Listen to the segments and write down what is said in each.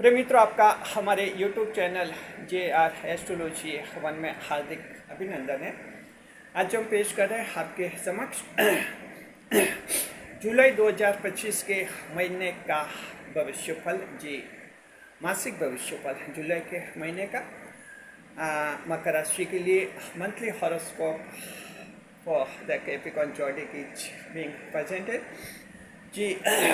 प्रिय मित्रों, आपका हमारे YouTube चैनल JR एस्ट्रोलॉजी 1 में हार्दिक अभिनंदन है। आज हम पेश कर रहे हैं आपके समक्ष जुलाई 2025 के महीने का भविष्यफल। जी, मासिक भविष्यफल जुलाई के महीने का मकर राशि के लिए monthly horoscope for the Capricorn zodiac is being presented. जी,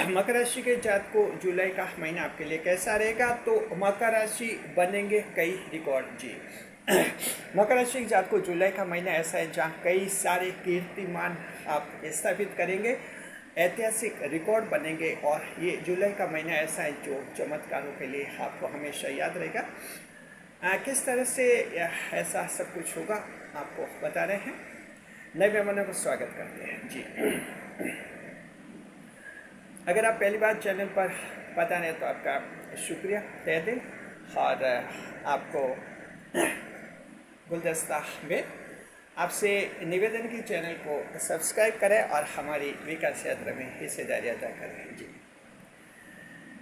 मकर राशि के जात को जुलाई का महीना आपके लिए कैसा रहेगा? तो मकर राशि बनेंगे कई रिकॉर्ड। जी, मकर राशि के जात को जुलाई का महीना ऐसा है जहाँ कई सारे कीर्तिमान आप स्थापित करेंगे, ऐतिहासिक रिकॉर्ड बनेंगे। और ये जुलाई का महीना ऐसा है जो चमत्कारों के लिए आपको हमेशा याद रहेगा। किस तरह से ऐसा सब कुछ होगा आपको बता रहे हैं। नए मेहमानों को स्वागत करते हैं। जी, अगर आप पहली बार चैनल पर पता नहीं तो आपका शुक्रिया तहे दिल, और आपको गुलदस्ता में आपसे निवेदन की चैनल को सब्सक्राइब करें और हमारी विकास यात्रा में हिस्सेदारी अदा करें। जी,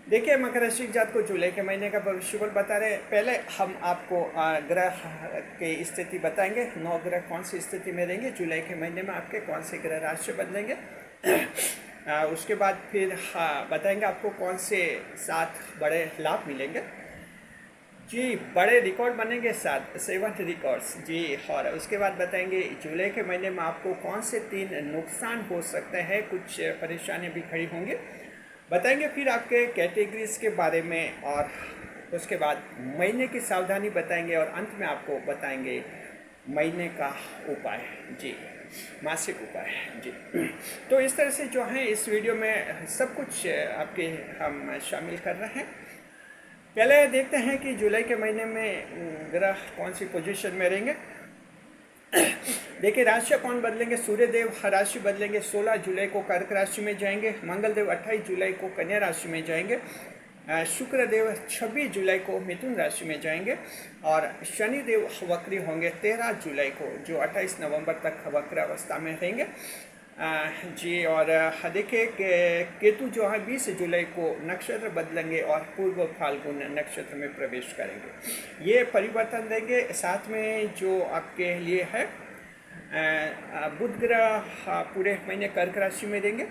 देखिए, मकर राशि जात को जुलाई के महीने का भविष्यफल बता रहे हैं। पहले हम आपको ग्रह की स्थिति बताएंगे। 9 ग्रह कौन सी स्थिति में रहेंगे जुलाई के महीने में, आपके कौन से ग्रह राशि बदलेंगे। उसके बाद फिर बताएंगे आपको कौन से 7 बड़े लाभ मिलेंगे। जी, बड़े रिकॉर्ड बनेंगे 7 रिकॉर्ड्स। जी, और उसके बाद बताएंगे जुलाई के महीने में आपको कौन से 3 नुकसान हो सकते हैं, कुछ परेशानियां भी खड़ी होंगी बताएंगे। फिर आपके कैटेगरीज के बारे में, और उसके बाद महीने की सावधानी बताएंगे, और अंत में आपको बताएंगे महीने का उपाय। जी, मासिक उपाय। जी, तो इस तरह से जो है इस वीडियो में सब कुछ आपके हम शामिल कर रहे हैं। पहले देखते हैं कि जुलाई के महीने में ग्रह कौन सी पोजीशन में रहेंगे। देखिए, राशि कौन बदलेंगे। सूर्यदेव राशि बदलेंगे, 16 जुलाई को कर्क राशि में जाएंगे। मंगलदेव 28 जुलाई को कन्या राशि में जाएंगे। शुक्रदेव 26 जुलाई को मिथुन राशि में जाएंगे, और शनिदेव वक्री होंगे 13 जुलाई को, जो 28 नवंबर तक वक्र अवस्था में रहेंगे। जी, और देखिए केतु जो है 20 जुलाई को नक्षत्र बदलेंगे और पूर्व फाल्गुन नक्षत्र में प्रवेश करेंगे। ये परिवर्तन देंगे। साथ में जो आपके लिए है बुध ग्रह पूरे महीने कर्क राशि में रहेंगे।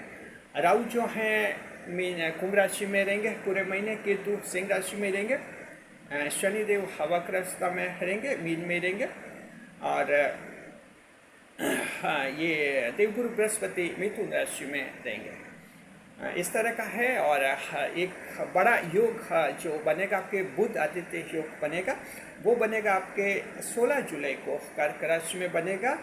राहु जो हैं कुंभ राशि में रहेंगे पूरे महीने। केतु सिंह राशि में रहेंगे। शनिदेव वक्र अवस्था में रहेंगे, मीन में रहेंगे। और ये देवगुरु बृहस्पति मिथुन राशि में रहेंगे। इस तरह का है। और एक बड़ा योग जो बनेगा आपके बुध आदित्य योग बनेगा, वो बनेगा आपके 16 जुलाई को कर्क राशि में बनेगा,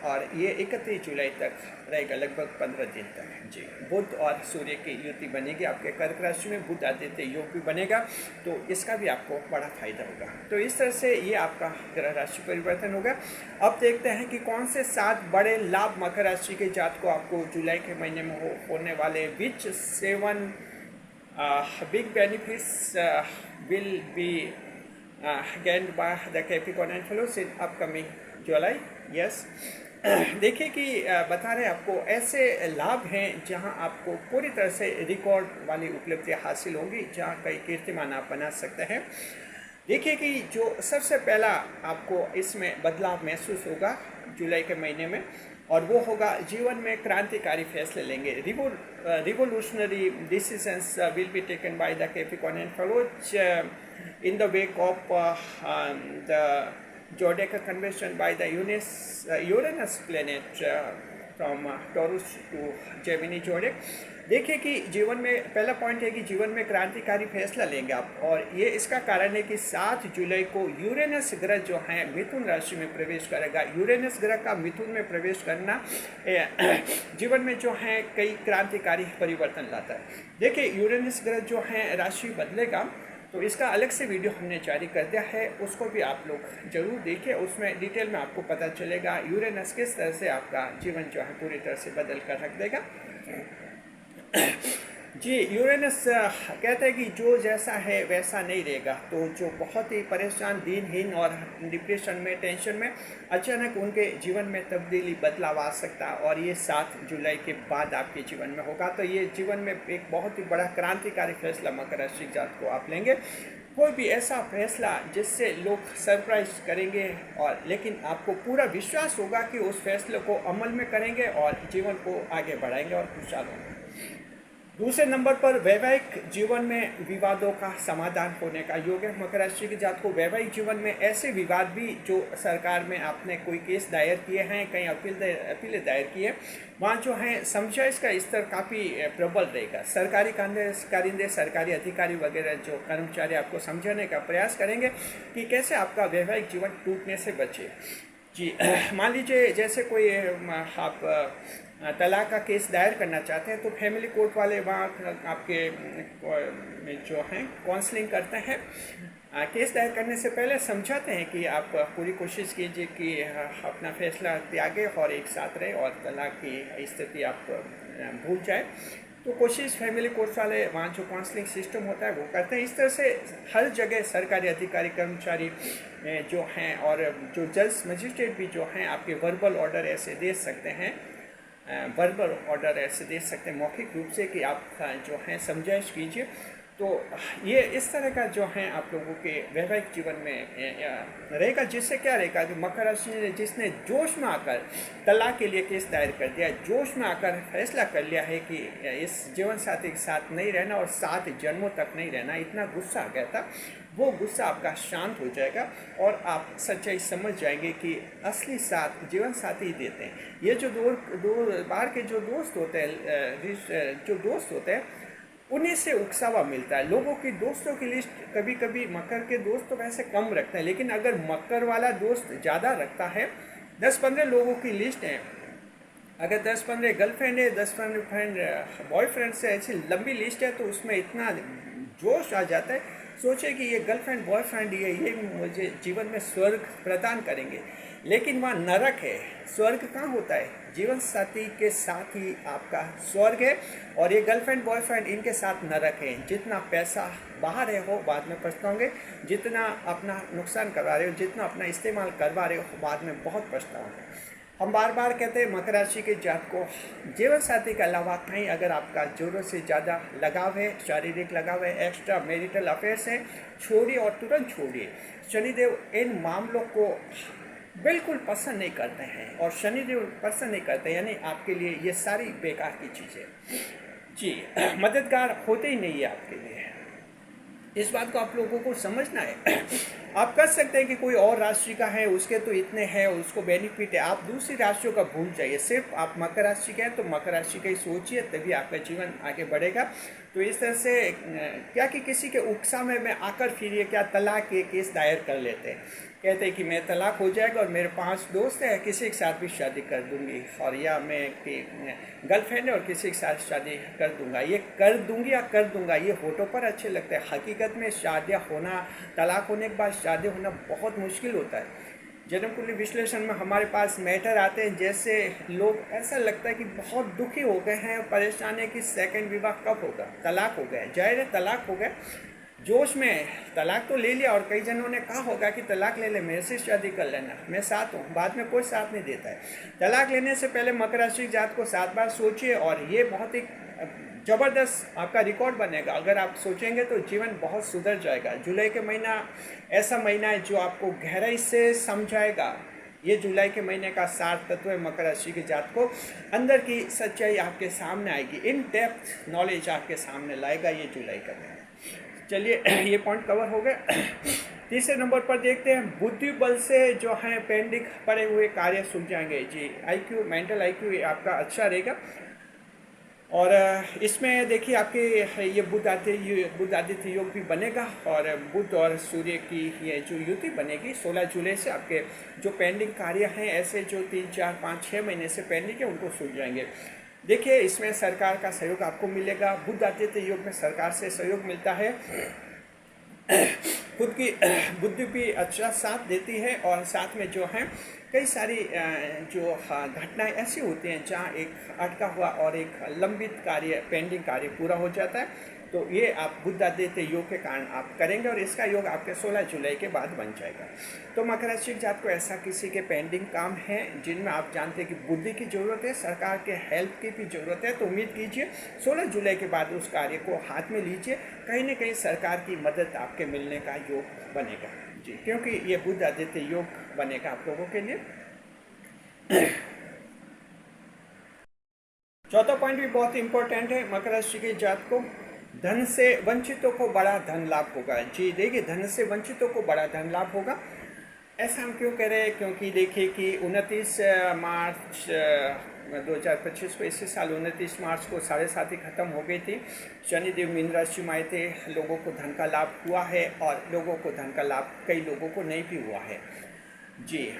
और ये 31 जुलाई तक रहेगा, लगभग 15 दिन तक। जी, बुध और सूर्य की युति बनेगी आपके कर्क राशि में, बुध आदित्य योग भी बनेगा, तो इसका भी आपको बड़ा फायदा होगा। तो इस तरह से ये आपका ग्रह राशि परिवर्तन होगा। अब देखते हैं कि कौन से 7 बड़े लाभ मकर राशि के जात को आपको जुलाई के महीने में होने वाले। विच 7 big benefits will be gained by the Capricorn and fellows in upcoming July. Yes, देखिए कि बता रहे हैं आपको ऐसे लाभ हैं जहां आपको पूरी तरह से रिकॉर्ड वाली उपलब्धियां हासिल होंगी, जहां कई कीर्तिमान आप बना सकते हैं। देखिए कि जो सबसे पहला आपको इसमें बदलाव महसूस होगा जुलाई के महीने में, और वो होगा जीवन में क्रांतिकारी फैसले लेंगे। Revolutionary decisions will be taken by the Capricorn and fellows in the wake of the Zodiac conversion by the Uranus planet from Taurus to Gemini Zodiac। देखिए कि जीवन में पहला पॉइंट है कि जीवन में क्रांतिकारी फैसला लेंगे आप, और ये इसका कारण है कि 7 जुलाई को यूरेनस ग्रह जो है मिथुन राशि में प्रवेश करेगा। यूरेनस ग्रह का मिथुन में प्रवेश करना जीवन में जो है कई क्रांतिकारी परिवर्तन लाता है। देखिए, यूरेनस ग्रह जो है राशि बदलेगा, तो इसका अलग से वीडियो हमने जारी कर दिया है, उसको भी आप लोग जरूर देखिए। उसमें डिटेल में आपको पता चलेगा यूरेनस किस तरह से आपका जीवन जो है पूरी तरह से बदल कर रख देगा। जी, यूरेनस कहते हैं कि जो जैसा है वैसा नहीं रहेगा। तो जो बहुत ही परेशान, दीनहीन और डिप्रेशन में, टेंशन में, अचानक उनके जीवन में तब्दीली, बदलाव आ सकता है और ये 7 जुलाई के बाद आपके जीवन में होगा। तो ये जीवन में एक बहुत ही बड़ा क्रांतिकारी फैसला मकर राशि जात को आप लेंगे। कोई भी ऐसा फैसला जिससे लोग सरप्राइज करेंगे, और लेकिन आपको पूरा विश्वास होगा कि उस फैसले को अमल में करेंगे और जीवन को आगे बढ़ाएंगे और खुशहाल होंगे। दूसरे नंबर पर वैवाहिक जीवन में विवादों का समाधान होने का योग है। मकर राशि की जात को वैवाहिक जीवन में ऐसे विवाद भी जो सरकार में आपने कोई केस दायर किए हैं, कहीं अपीलें दायर की है, वहाँ जो है समझाइश का स्तर काफ़ी प्रबल रहेगा। सरकारी कारिंदे, सरकारी अधिकारी वगैरह जो कर्मचारी आपको समझाने का प्रयास करेंगे कि कैसे आपका वैवाहिक जीवन टूटने से बचे। जी, मान लीजिए जैसे कोई आप तलाक का केस दायर करना चाहते हैं, तो फैमिली कोर्ट वाले वहाँ आपके जो हैं काउंसलिंग करते हैं। केस दायर करने से पहले समझाते हैं कि आप पूरी कोशिश कीजिए कि अपना फैसला त्यागे और एक साथ रहे और तलाक की स्थिति आप भूल जाए। तो कोशिश फैमिली कोर्ट वाले वहाँ जो काउंसलिंग सिस्टम होता है वो करते हैं। इस तरह से हर जगह सरकारी अधिकारी, कर्मचारी जो हैं और जो जज, मजिस्ट्रेट भी जो हैं आपके वर्बल ऑर्डर ऐसे दे सकते हैं, मौखिक रूप से कि आप जो हैं समझाइश कीजिए। तो ये इस तरह का जो है आप लोगों के वैवाहिक जीवन में रहेगा, जिससे क्या रहेगा कि मकर राशि ने जिसने जोश में आकर तलाक के लिए केस दायर कर दिया, जोश में आकर फैसला कर लिया है कि इस जीवन साथी के साथ नहीं रहना और 7 जन्मों तक नहीं रहना, इतना गुस्सा आ गया था, वो गुस्सा आपका शांत हो जाएगा और आप सच्चाई समझ जाएंगे कि असली साथ जीवन साथी ही देते हैं। ये जो दो बार के जो दोस्त होते हैं उन्हीं से उकसावा मिलता है। लोगों की दोस्तों की लिस्ट कभी कभी मकर के दोस्त तो वैसे कम रखते हैं, लेकिन अगर मकर वाला दोस्त ज़्यादा रखता है, 10-15 लोगों की लिस्ट है, अगर 10-15 गर्लफ्रेंड है, 10-15 बॉयफ्रेंड से ऐसी लंबी लिस्ट है, तो उसमें इतना जोश आ जाता है। सोचे कि ये गर्लफ्रेंड बॉयफ्रेंड ये मुझे जीवन में स्वर्ग प्रदान करेंगे, लेकिन वहाँ नरक है। स्वर्ग कहाँ होता है? जीवन साथी के साथ ही आपका स्वर्ग है, और ये गर्लफ्रेंड बॉयफ्रेंड इनके साथ नरक है। जितना पैसा बाहर है हो बाद में पछताओगे, जितना अपना नुकसान करवा रहे हो, जितना अपना इस्तेमाल करवा रहे हो, बाद में बहुत पछताओगे। हम बार बार कहते हैं मकर राशि के जात को जीवन साथी के अलावा कहीं अगर आपका ज़रूरत से ज़्यादा लगाव है, शारीरिक लगाव है, एक्स्ट्रा मैरिटल अफेयर्स हैं, छोड़िए और तुरंत छोड़िए। शनिदेव इन मामलों को बिल्कुल पसंद नहीं करते हैं, और शनिदेव पसंद नहीं करते, यानी आपके लिए ये सारी बेकार की चीज़ें जी मददगार होते ही नहीं है आपके लिए। इस बात को आप लोगों को समझना है। आप कर सकते हैं कि कोई और राशि का है, उसके तो इतने हैं, उसको बेनिफिट है, आप दूसरी राशियों का भूल जाइए। सिर्फ आप मकर राशि के हैं तो मकर राशि का ही सोचिए, तभी आपका जीवन आगे बढ़ेगा। तो इस तरह से क्या कि किसी के उकसा में आकर फिर ये क्या तलाक के केस दायर कर लेते हैं, कहते हैं कि मैं तलाक हो जाएगा और मेरे 5 दोस्त हैं, किसी के साथ भी शादी कर दूंगी, और या मैं गर्लफ्रेंड है और किसी के साथ शादी कर दूंगा। ये कर दूंगी या कर दूंगा, ये फोटो पर अच्छे लगते हैं, हकीकत में शादियाँ होना, तलाक होने के बाद शादी होना बहुत मुश्किल होता है। जन्म कुंडली विश्लेषण में हमारे पास मैटर आते हैं, जैसे लोग ऐसा लगता है कि बहुत दुखी हो गए हैं, परेशान है कि सेकंड विवाह कब होगा, तलाक हो गया, जाहिर है तलाक हो गया, जोश में तलाक तो ले लिया, और कई जनों ने कहा होगा कि तलाक ले ले, मेरे से शादी कर लेना, मैं साथ हूँ, बाद में कोई साथ नहीं देता है। तलाक लेने से पहले मकर राशि जात को 7 बार सोचिए, और ये बहुत ही ज़बरदस्त आपका रिकॉर्ड बनेगा। अगर आप सोचेंगे तो जीवन बहुत सुधर जाएगा। जुलाई के महीना ऐसा महीना है जो आपको गहराई से समझाएगा। ये जुलाई के महीने का सार तत्व है। मकर राशि के जात को अंदर की सच्चाई आपके सामने आएगी, इन डेप्थ नॉलेज आपके सामने लाएगा ये जुलाई का महीना। चलिए ये पॉइंट कवर हो गए। तीसरे नंबर पर देखते हैं, बुद्धि बल से जो है पेंडिंग पड़े हुए कार्य सुलझाएंगे जी। IQ, मेंटल IQ आपका अच्छा रहेगा, और इसमें देखिए आपके ये बुध आदित्य योग भी बनेगा, और बुध और सूर्य की ये जो युति बनेगी 16 जुलाई से आपके जो पेंडिंग कार्य हैं, ऐसे जो 3, 4, 5, 6 महीने से पेंडिंग है, उनको सुलझाएंगे। देखिए इसमें सरकार का सहयोग आपको मिलेगा। बुध आदित्य योग में सरकार से सहयोग मिलता है। खुद की बुद्धि भी अच्छा साथ देती है, और साथ में जो है कई सारी जो घटनाएं ऐसी होती हैं जहाँ एक अटका हुआ और एक लंबित कार्य, पेंडिंग कार्य पूरा हो जाता है। तो ये आप बुध आदित्य योग के कारण आप करेंगे, और इसका योग आपके 16 जुलाई के बाद बन जाएगा। तो मकर राशि के जात को ऐसा किसी के पेंडिंग काम है जिनमें आप जानते हैं कि बुद्धि की ज़रूरत है, सरकार के हेल्प की भी ज़रूरत है, तो उम्मीद कीजिए 16 जुलाई के बाद उस कार्य को हाथ में लीजिए। कहीं ना कहीं सरकार की मदद आपके मिलने का योग बनेगा जी, क्योंकि ये बुध आदित्य योग बनेगा आप लोगों के लिए। चौथा पॉइंट भी बहुत इंपॉर्टेंट है मकर राशि के जात को, धन से वंचितों को बड़ा धन लाभ होगा जी। देखिए, धन से वंचितों को बड़ा धन लाभ होगा। ऐसा हम क्यों कह रहे हैं? क्योंकि देखिए कि 29 मार्च 2025 को, इसी साल 29 मार्च को 7.5 खत्म हो गई थी। शनिदेव मीन राशि में आए थे, लोगों को धन का लाभ हुआ है, और लोगों को धन का लाभ कई लोगों को नहीं भी हुआ है जी।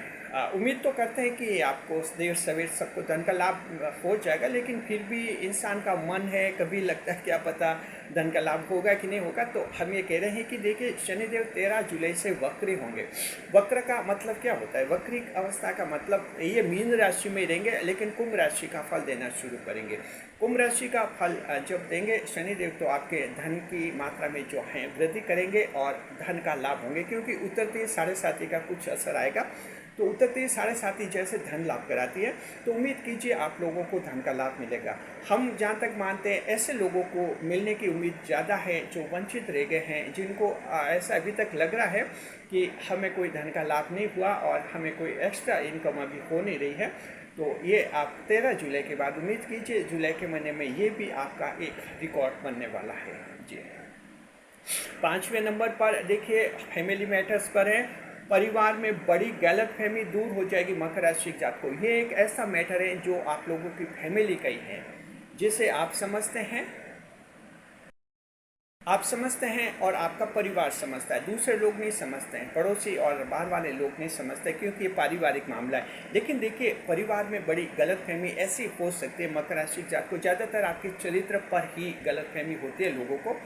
उम्मीद तो करते हैं कि आपको देर सवेर सबको धन का लाभ हो जाएगा, लेकिन फिर भी इंसान का मन है, कभी लगता है क्या पता धन का लाभ होगा कि नहीं होगा। तो हम ये कह रहे हैं कि देखिए, शनिदेव 13 जुलाई से वक्री होंगे। वक्र का मतलब क्या होता है? वक्री अवस्था का मतलब ये मीन राशि में रहेंगे, लेकिन कुंभ राशि का फल देना शुरू करेंगे। कुंभ राशि का फल जब देंगे शनिदेव, तो आपके धन की मात्रा में जो है वृद्धि करेंगे और धन का लाभ होंगे, क्योंकि उतरती 7.5 का कुछ असर आएगा। तो उतरती 7.5 जैसे धन लाभ कराती है, तो उम्मीद कीजिए आप लोगों को धन का लाभ मिलेगा। हम जहाँ तक मानते हैं, ऐसे लोगों को मिलने की उम्मीद ज़्यादा है जो वंचित रह गए हैं, जिनको ऐसा अभी तक लग रहा है कि हमें कोई धन का लाभ नहीं हुआ और हमें कोई एक्स्ट्रा इनकम अभी हो नहीं रही है। तो ये आप 13 जुलाई के बाद उम्मीद कीजिए, जुलाई के महीने में ये भी आपका एक रिकॉर्ड बनने वाला है जी। 5वें नंबर पर देखिए, फैमिली मैटर्स पर है। परिवार में बड़ी गलतफहमी दूर हो जाएगी मकर राशि के जात को। ये एक ऐसा मैटर है जो आप लोगों की फैमिली का ही है, जिसे आप समझते हैं और आपका परिवार समझता है, दूसरे लोग नहीं समझते हैं, पड़ोसी और बाहर वाले लोग नहीं समझते, क्योंकि ये पारिवारिक मामला है। लेकिन देखिए, परिवार में बड़ी गलतफहमी ऐसी हो सकती है मकर राशि के जात को, ज़्यादातर आपके चरित्र पर ही गलतफहमी होती है लोगों को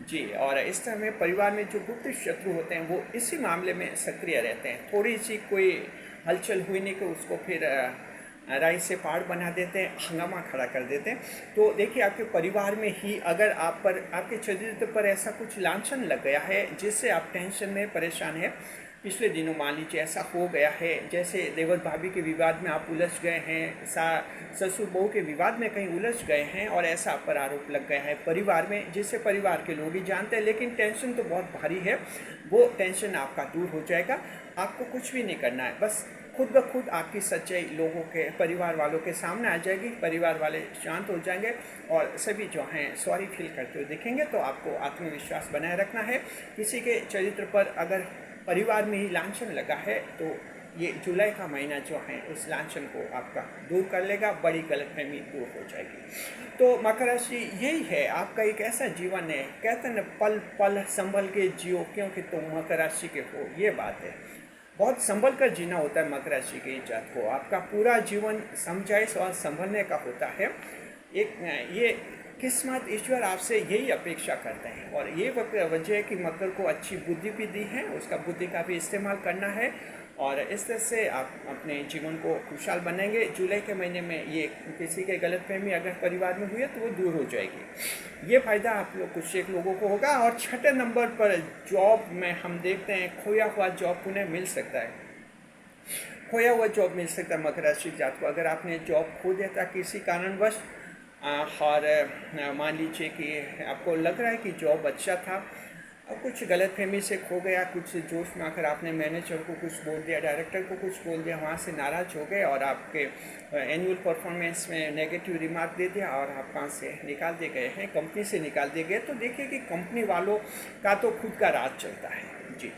जी। और इस तरह में परिवार में जो गुप्त शत्रु होते हैं वो इसी मामले में सक्रिय रहते हैं। थोड़ी सी कोई हलचल हुई नहीं कि उसको फिर राई से पहाड़ बना देते हैं, हंगामा खड़ा कर देते हैं। तो देखिए, आपके परिवार में ही अगर आप पर, आपके चरित्र पर ऐसा कुछ लांछन लग गया है जिससे आप टेंशन में परेशान हैं, पिछले दिनों मान लीजिए ऐसा हो गया है, जैसे देवर भाभी के विवाद में आप उलझ गए हैं, ससुर बहू के विवाद में कहीं उलझ गए हैं, और ऐसा आप पर आरोप लग गया है परिवार में, जिससे परिवार के लोग ही जानते हैं, लेकिन टेंशन तो बहुत भारी है। वो टेंशन आपका दूर हो जाएगा। आपको कुछ भी नहीं करना है, बस खुद ब खुद आपकी सच्चाई लोगों के, परिवार वालों के सामने आ जाएगी। परिवार वाले शांत हो जाएंगे और सभी जो हैं सॉरी फील करते हुए दिखेंगे। तो आपको आत्मविश्वास बनाए रखना है। किसी के चरित्र पर अगर परिवार में ही लांछन लगा है, तो ये जुलाई का महीना जो है उस लांछन को आपका दूर कर लेगा, बड़ी गलतफहमी दूर हो जाएगी। तो मकर राशि यही है, आपका एक ऐसा जीवन है, कहते हैं पल पल संभल के जियो, क्योंकि तुम मकर राशि के हो। ये बात है, बहुत संभल कर जीना होता है मकर राशि के जात को। आपका पूरा जीवन समझाइश और संभलने का होता है। एक ये किस्मत, ईश्वर आपसे यही अपेक्षा करते हैं, और ये वजह है कि मकर को अच्छी बुद्धि भी दी है, उसका बुद्धि का भी इस्तेमाल करना है, और इस तरह से आप अपने जीवन को खुशहाल बनेंगे। जुलाई के महीने में ये किसी के गलतफहमी अगर परिवार में हुई है तो वो दूर हो जाएगी। ये फ़ायदा आप लोग, कुछ एक लोगों को होगा। और 6ठे नंबर पर जॉब में हम देखते हैं, खोया हुआ जॉब पुनः मिल सकता है। खोया हुआ जॉब मिल सकता है मकर राशि जात को। अगर आपने जॉब खो दिया था किसी कारणवश, और मान लीजिए कि आपको लग रहा है कि जॉब अच्छा था, और कुछ गलतफहमी से खो गया, कुछ जोश में आकर आपने मैनेजर को कुछ बोल दिया, डायरेक्टर को कुछ बोल दिया, वहाँ से नाराज़ हो गए और आपके एनुअल परफॉर्मेंस में नेगेटिव रिमार्क दे दिया और आप वहाँ से निकाल दिए गए हैं, कंपनी से निकाल दिए गए। तो देखिए कि कंपनी वालों का तो खुद का राज चलता है जी।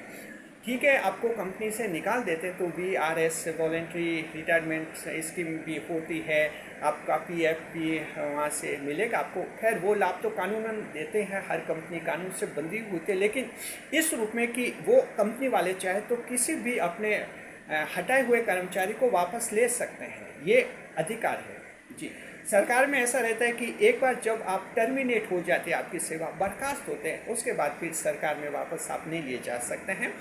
ठीक है, आपको कंपनी से निकाल देते तो VRS वॉलेंट्री रिटायरमेंट स्कीम भी होती है, आपका PF भी वहाँ से मिलेगा आपको। खैर, वो लाभ तो कानूनन देते हैं, हर कंपनी कानून से बंधी होती है, लेकिन इस रूप में कि वो कंपनी वाले चाहे तो किसी भी अपने हटाए हुए कर्मचारी को वापस ले सकते हैं, ये अधिकार है जी। सरकार में ऐसा रहता है कि एक बार जब आप टर्मिनेट हो जाते हैं, आपकी सेवा बर्खास्त होते हैं, उसके बाद फिर सरकार में वापस आप नहीं लिए जा सकते हैं,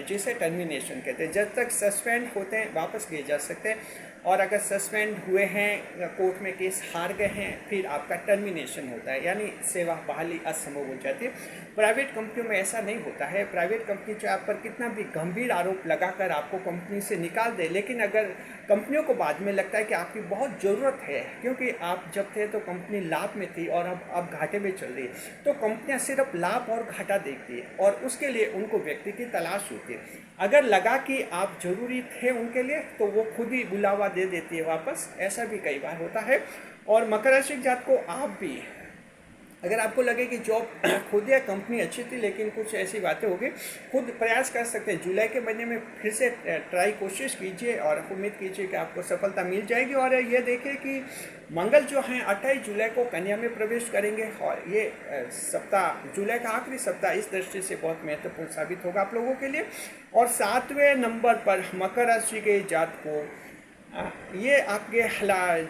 जिसे टर्मिनेशन कहते हैं। जब तक सस्पेंड होते हैं वापस लिए जा सकते हैं, और अगर सस्पेंड हुए हैं, कोर्ट में केस हार गए हैं, फिर आपका टर्मिनेशन होता है, यानी सेवा बहाली असंभव हो जाती है। प्राइवेट कंपनियों में ऐसा नहीं होता है। प्राइवेट कंपनी चाहे आप पर कितना भी गंभीर आरोप लगाकर आपको कंपनी से निकाल दे, लेकिन अगर कंपनियों को बाद में लगता है कि आपकी बहुत ज़रूरत है, क्योंकि आप जब थे तो कंपनी लाभ में थी और अब घाटे में चल रही है, तो कंपनियां सिर्फ लाभ और घाटा देखती है और उसके लिए उनको व्यक्ति की तलाश होती है। अगर लगा कि आप जरूरी थे उनके लिए, तो वो खुद ही बुलावा दे देती है वापस। ऐसा भी कई बार होता है। और मकर राशि जात को आप भी, अगर आपको लगे कि जॉब खुद या कंपनी अच्छी थी लेकिन कुछ ऐसी बातें हो गई, खुद प्रयास कर सकते हैं। जुलाई के महीने में फिर से कोशिश कीजिए और उम्मीद कीजिए कि आपको सफलता मिल जाएगी। और ये देखिए कि मंगल जो हैं 28 जुलाई को कन्या में प्रवेश करेंगे, और ये सप्ताह, जुलाई का आखिरी सप्ताह, इस दृष्टि से बहुत महत्वपूर्ण साबित होगा आप लोगों के लिए। और 7वें नंबर पर मकर राशि के जात को ये आपके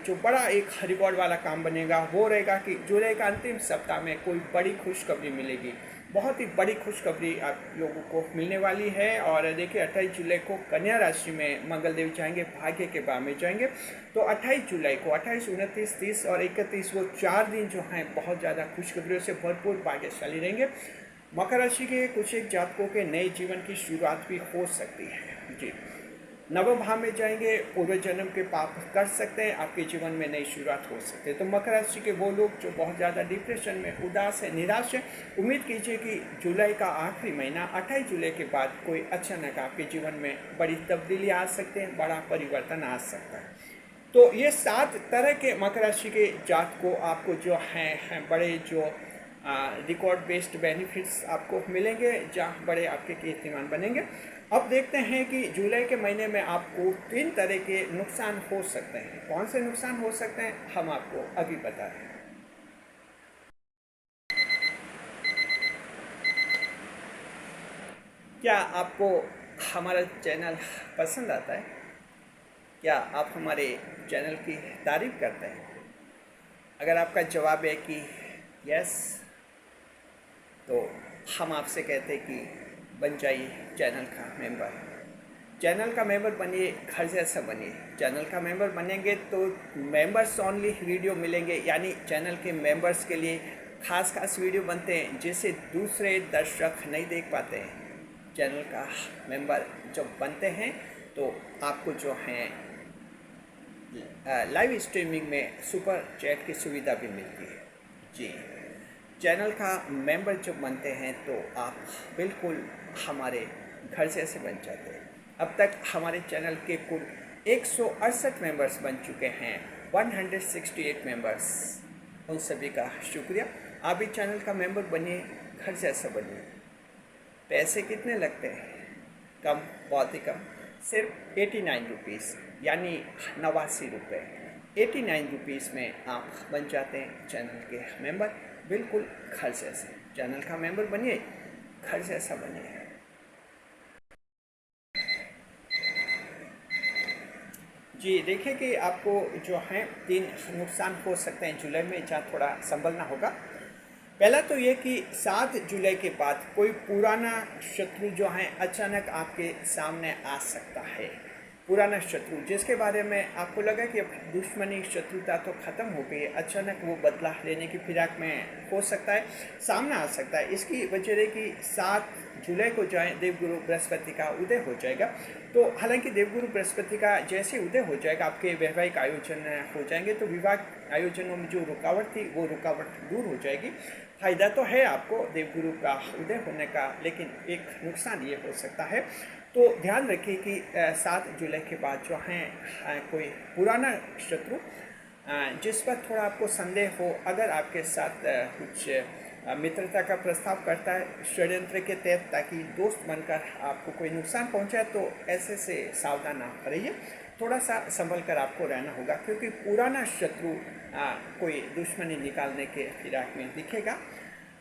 जो बड़ा एक रिकॉर्ड वाला काम बनेगा वो रहेगा कि जुलाई का अंतिम सप्ताह में कोई बड़ी खुशखबरी मिलेगी। बहुत ही बड़ी खुशखबरी आप लोगों को मिलने वाली है। और देखिए 28 जुलाई को कन्या राशि में मंगल देव जाएंगे, भाग्य के बार में जाएंगे। तो 28 जुलाई को 28, 29, 30 और 31 वो 4 दिन जो हैं बहुत ज़्यादा खुशखबरियों से भरपूर भाग्यशाली रहेंगे। मकर राशि के कुछ एक जातकों के नए जीवन की शुरुआत भी हो सकती है। जी, नवम भाव में जाएंगे, पूर्व जन्म के पाप कर सकते हैं, आपके जीवन में नई शुरुआत हो सकती है। तो मकर राशि के वो लोग जो बहुत ज़्यादा डिप्रेशन में, उदास है, निराश है, उम्मीद कीजिए कि जुलाई का आखिरी महीना 28 जुलाई के बाद कोई अचानक आपके जीवन में बड़ी तब्दीली आ सकते हैं, बड़ा परिवर्तन आ सकता है। तो ये 7 तरह के मकर राशि के जात को आपको जो हैं बड़े जो रिकॉर्ड बेस्ड बेनिफिट्स आपको मिलेंगे, जहाँ बड़े आपके कीर्तिमान बनेंगे। अब देखते हैं कि जुलाई के महीने में आपको 3 तरह के नुकसान हो सकते हैं। कौन से नुकसान हो सकते हैं हम आपको अभी बता रहे हैं। क्या आपको हमारा चैनल पसंद आता है? क्या आप हमारे चैनल की तारीफ करते हैं? अगर आपका जवाब है कि यस, तो हम आपसे कहते हैं कि बन जाइए चैनल का मेंबर। चैनल का मेंबर बनिए, घर जैसा बनिए। चैनल का मेंबर बनेंगे तो मेंबर्स ओनली वीडियो मिलेंगे, यानी चैनल के मेंबर्स के लिए खास वीडियो बनते हैं जिसे दूसरे दर्शक नहीं देख पाते हैं। चैनल का मेंबर जब बनते हैं तो आपको जो है लाइव स्ट्रीमिंग में सुपर चैट की सुविधा भी मिलती है। जी, चैनल का मेंबर जब बनते हैं तो आप बिल्कुल हमारे घर जैसे बन जाते हैं। अब तक हमारे चैनल के कुल 168 मेंबर्स बन चुके हैं, 168 मेंबर्स। उन सभी का शुक्रिया। आप भी चैनल का मेंबर बनिए, घर जैसा बनिए। पैसे कितने लगते हैं? कम, बहुत ही कम, सिर्फ 89 रुपीज़, यानी 89 रुपये। 89 रुपीज़ में आप बन जाते हैं चैनल के मेंबर, बिल्कुल घर जैसे। चैनल का मेंबर बनिए, घर जैसा बनिए। जी, देखिए कि आपको जो हैं 3 नुकसान हो सकते हैं जुलाई में, जहाँ थोड़ा संभलना होगा। पहला तो ये कि 7 जुलाई के बाद कोई पुराना शत्रु जो है अचानक आपके सामने आ सकता है। पुराना शत्रु जिसके बारे में आपको लगा कि अब दुश्मनी, शत्रुता तो ख़त्म हो गई है, अचानक वो बदला लेने की फिराक में हो सकता है, सामने आ सकता है। इसकी वजह है कि 7 जुलाई को जाए देवगुरु बृहस्पति का उदय हो जाएगा। तो हालांकि देवगुरु बृहस्पति का जैसे उदय हो जाएगा, आपके वैवाहिक आयोजन हो जाएंगे, तो विवाह आयोजनों में जो रुकावट थी वो रुकावट दूर हो जाएगी। फ़ायदा तो है आपको देवगुरु का उदय होने का, लेकिन एक नुकसान ये हो सकता है। तो ध्यान रखिए कि 7 जुलाई के बाद जो हैं कोई पुराना शत्रु जिस पर थोड़ा आपको संदेह हो, अगर आपके साथ कुछ मित्रता का प्रस्ताव करता है षड्यंत्र के तहत, ताकि दोस्त बनकर आपको कोई नुकसान पहुंचाए, तो ऐसे से सावधान आप रहिए। थोड़ा सा संभल कर आपको रहना होगा, क्योंकि पुराना शत्रु कोई दुश्मनी निकालने के फिराक में दिखेगा।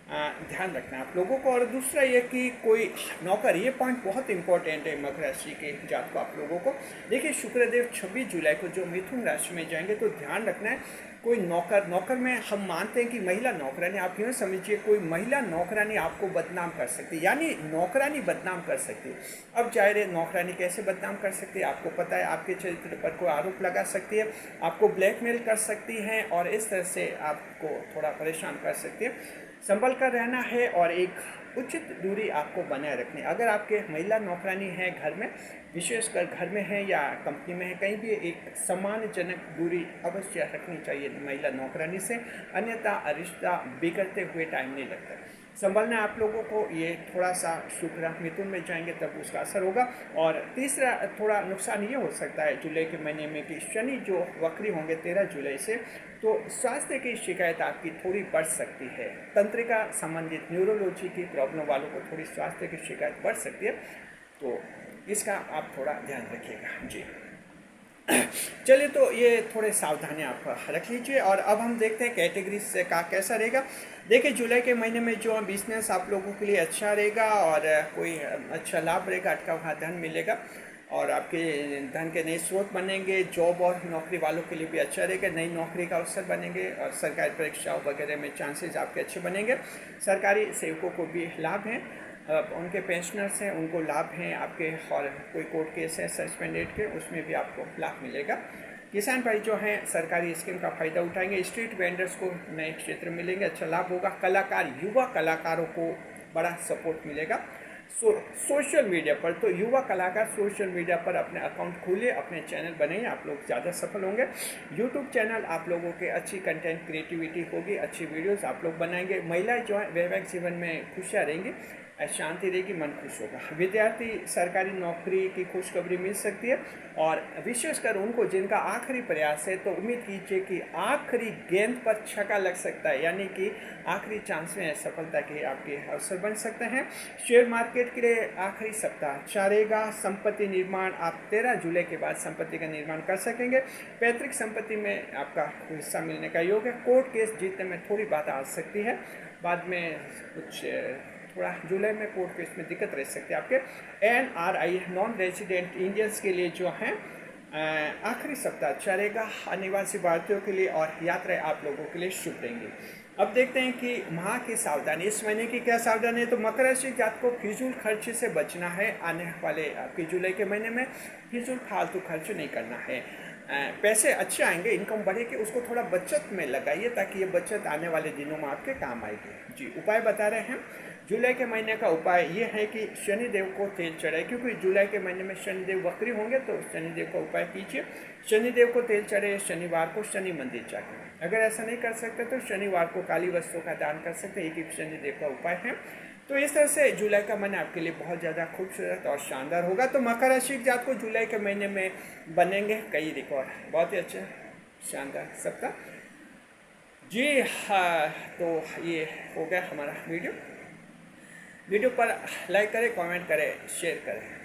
ध्यान रखना है आप लोगों को। और दूसरा ये कि कोई नौकर, ये पॉइंट बहुत इंपॉर्टेंट है मकर राशि के जात को आप लोगों को। देखिए शुक्रदेव 26 जुलाई को जो मिथुन राशि में जाएंगे, तो ध्यान रखना है कोई नौकर में हम मानते हैं कि महिला नौकरानी, आप यूँ समझिए कोई महिला नौकरानी आपको बदनाम कर सकती है, यानी नौकरानी बदनाम कर सकती है। अब जाहिर है नौकरानी कैसे बदनाम कर सकती है, आपको पता है आपके चरित्र पर कोई आरोप लगा सकती है, आपको ब्लैकमेल कर सकती है और इस तरह से आपको थोड़ा परेशान कर सकती है। संभल कर रहना है और एक उचित दूरी आपको बनाए रखनी। अगर आपके महिला नौकरानी है घर में, विशेषकर घर में है या कंपनी में है, कहीं भी एक सम्मानजनक दूरी अवश्य रखनी चाहिए महिला नौकरानी से, अन्यथा रिश्ता बिगड़ते हुए टाइम नहीं लगता। संभलना है आप लोगों को, ये थोड़ा सा शुक्र मिथुन में जाएंगे तब उसका असर होगा। और तीसरा थोड़ा नुकसान ये हो सकता है जुलाई के महीने में कि शनि जो वक्री होंगे 13 जुलाई से, तो स्वास्थ्य की शिकायत आपकी थोड़ी बढ़ सकती है। तंत्रिका संबंधित न्यूरोलॉजी की प्रॉब्लम वालों को थोड़ी स्वास्थ्य की शिकायत बढ़ सकती है, तो इसका आप थोड़ा ध्यान रखिएगा जी। चलिए, तो ये थोड़े सावधानी आप रख लीजिए। और अब हम देखते हैं कैटेगरी से का कैसा रहेगा। देखिए जुलाई के महीने में जो बिजनेस आप लोगों के लिए अच्छा रहेगा और कोई अच्छा लाभ रहेगा, अटका हुआ धन मिलेगा और आपके धन के नए स्रोत बनेंगे। जॉब और नौकरी वालों के लिए भी अच्छा रहेगा, नई नौकरी का अवसर बनेंगे और सरकारी परीक्षाओं वगैरह में चांसेस आपके अच्छे बनेंगे। सरकारी सेवकों को भी लाभ हैं, उनके पेंशनर्स हैं उनको लाभ हैं आपके, और कोई कोर्ट केस है सस्पेंडेड के, उसमें भी आपको लाभ मिलेगा। किसान भाई जो हैं सरकारी स्कीम का फ़ायदा उठाएंगे। स्ट्रीट वेंडर्स को नए क्षेत्र मिलेंगे, अच्छा लाभ होगा। कलाकार, युवा कलाकारों को बड़ा सपोर्ट मिलेगा। सोशल मीडिया पर, तो युवा कलाकार सोशल मीडिया पर अपने अकाउंट खोलिए, अपने चैनल बनाइए, आप लोग ज़्यादा सफल होंगे। यूट्यूब चैनल आप लोगों के अच्छी कंटेंट क्रिएटिविटी होगी, अच्छी वीडियोस आप लोग बनाएंगे। महिलाएं जो है वैवाहिक जीवन में खुशियाँ रहेंगी, शांति रहेगी, मन खुश होगा। विद्यार्थी सरकारी नौकरी की खुशखबरी मिल सकती है और विशेषकर उनको जिनका आखिरी प्रयास है, तो उम्मीद कीजिए कि आखिरी गेंद पर छक्का लग सकता है, यानी कि आखिरी चांस में सफलता के आपके अवसर बन सकते हैं। शेयर मार्केट के लिए आखिरी सप्ताह अच्छा रहेगा। संपत्ति निर्माण, आप 13 जुलाई के बाद संपत्ति का निर्माण कर सकेंगे। पैतृक संपत्ति में आपका हिस्सा मिलने का योग है। कोर्ट केस जीतने में थोड़ी बात आ सकती है, बाद में कुछ थोड़ा जुलाई में कोर्ट केस में दिक्कत रह सकती है आपके। NRI नॉन रेजिडेंट इंडियंस के लिए जो हैं आखिरी सप्ताह अच्छा रहेगा, अनिवासी भारतीयों के लिए, और यात्राएं आप लोगों के लिए शुभ रहेंगी। अब देखते हैं कि माह की सावधानी, इस महीने की क्या सावधानी है। तो मकर राशि जात को फिजूल खर्च से बचना है। आने वाले आपके जुलाई के महीने में फिजूल फालतू खर्च नहीं करना है। पैसे अच्छे आएंगे, इनकम बढ़ेगी, उसको थोड़ा बचत में लगाइए ताकि ये बचत आने वाले दिनों में आपके काम आएगी जी। उपाय बता रहे हैं जुलाई के महीने का। उपाय ये है कि शनिदेव को तेल चढ़ाए, क्योंकि जुलाई के महीने में शनिदेव वक्री होंगे, तो शनिदेव का उपाय कीजिए। शनिदेव को तेल चढ़े, शनिवार को शनि मंदिर जाकर। अगर ऐसा नहीं कर सकते तो शनिवार को काली वस्तुओं का दान कर सकते हैं, एक शनिदेव का उपाय है। तो इस तरह से जुलाई का महीना आपके लिए बहुत ज़्यादा खूबसूरत और शानदार होगा। तो मकर राशि जात को जुलाई के महीने में बनेंगे कई रिकॉर्ड, बहुत ही अच्छा शानदार सप्ताह जी। हाँ, तो ये हो गया हमारा वीडियो पर लाइक करें, कमेंट करें, शेयर करें।